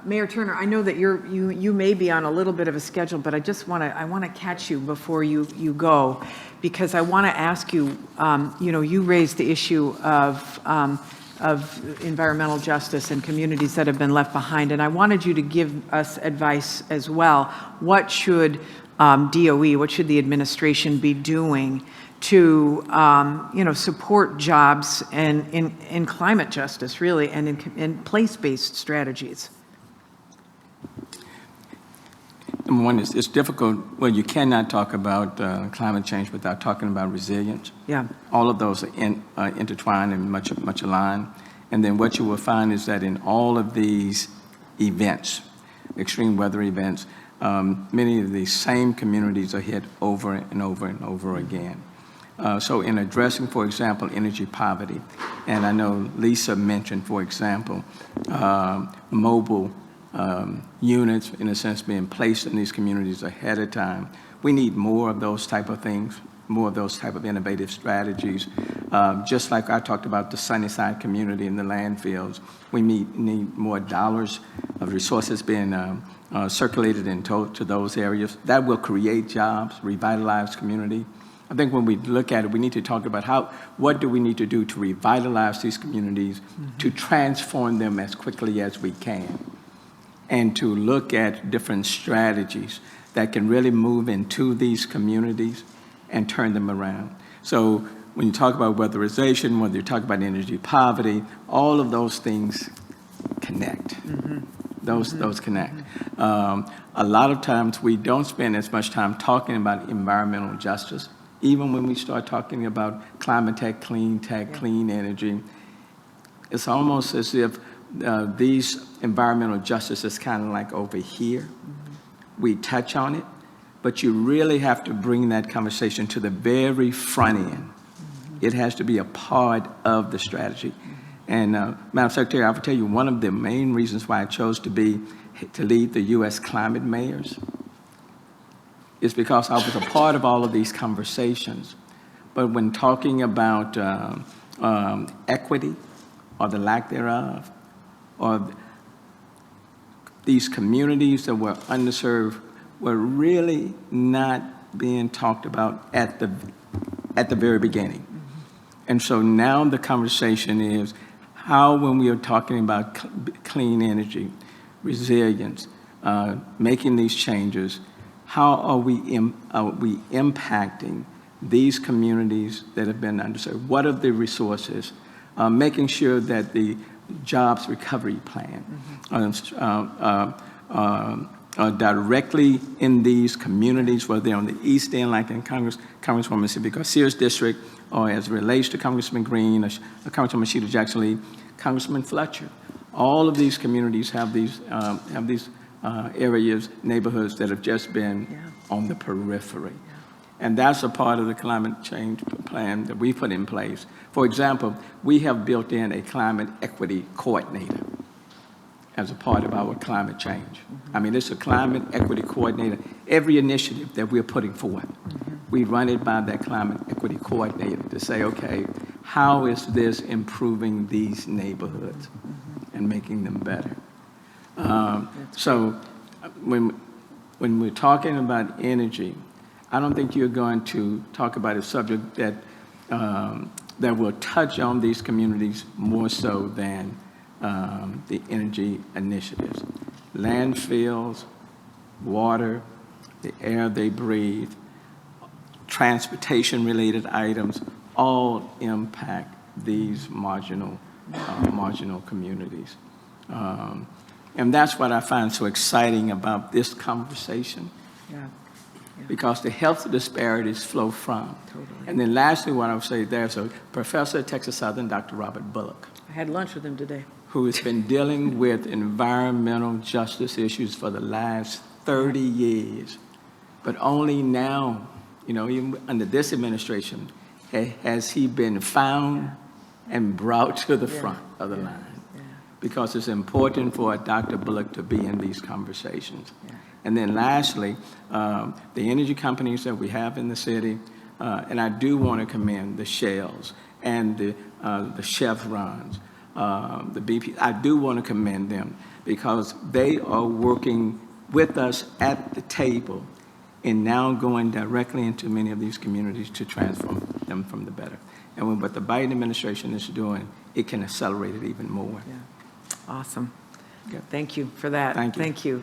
Mayor Turner, I know that you may be on a little bit of a schedule, but I want to catch you before you go, because I want to ask you, you raised the issue of environmental justice and communities that have been left behind, and I wanted you to give us advice as well. What should DOE, what should the administration be doing to support jobs and in climate justice, really, and in place-based strategies? Number one, it's difficult. Well, you cannot talk about climate change without talking about resilience. Yeah. All of those are intertwined and much aligned. And then what you will find is that in all of these events, extreme weather events, many of these same communities are hit over and over and over again. So in addressing, for example, energy poverty, and I know Lisa mentioned, for example, mobile units, in a sense, being placed in these communities ahead of time. We need more of those type of things, more of those type of innovative strategies. Just like I talked about the Sunnyside community and the landfills, we need more dollars of resources being circulated to those areas. That will create jobs, revitalize community. I think when we look at it, we need to talk about what do we need to do to revitalize these communities, to transform them as quickly as we can, and to look at different strategies that can really move into these communities and turn them around. So when you talk about weatherization, whether you talk about energy poverty, all of those things connect. Those connect. A lot of times we don't spend as much time talking about environmental justice. Even when we start talking about climate tech, clean energy, it's almost as if these environmental justice is kind of like over here. We touch on it, but you really have to bring that conversation to the very front end. It has to be a part of the strategy. And Madam Secretary, I will tell you one of the main reasons why I chose to lead the U.S. climate mayors is because I was a part of all of these conversations. But when talking about equity or the lack thereof, or these communities that were underserved were really not being talked about at the very beginning. And so now the conversation is how, when we are talking about clean energy, resilience, making these changes, how are we impacting these communities that have been underserved? What are the resources? Making sure that the jobs recovery plan directly in these communities, whether they're on the East End, like in Congresswoman Mississippi Garcia's district, or as it relates to Congressman Green, or Congresswoman Sheila Jackson Lee, Congressman Fletcher. All of these communities have these areas, neighborhoods that have just been on the periphery. And that's a part of the climate change plan that we put in place. For example, we have built in a climate equity coordinator as a part of our climate change. I mean, it's a climate equity coordinator. Every initiative that we're putting forward, we run it by that climate equity coordinator to say, okay, how is this improving these neighborhoods and making them better? So when we're talking about energy, I don't think you're going to talk about a subject that will touch on these communities more so than the energy initiatives. Landfills, water, the air they breathe, transportation-related items all impact these marginal communities. And that's what I find so exciting about this conversation. Because the health disparities flow from. Totally. And then lastly, what I would say, there's a professor at Texas Southern, Dr. Robert Bullock. I had lunch with him today. Who has been dealing with environmental justice issues for the last 30 years. But only now, even under this administration, has he been found and brought to the front of the line. Because it's important for Dr. Bullock to be in these conversations. And then lastly, the energy companies that we have in the city, and I do want to commend the Shells and the Chevrons, the BP. I do want to commend them because they are working with us at the table and now going directly into many of these communities to transform them from the better. And what the Biden administration is doing, it can accelerate it even more. Yeah. Awesome. Yeah. Thank you for that. Thank you. Thank you.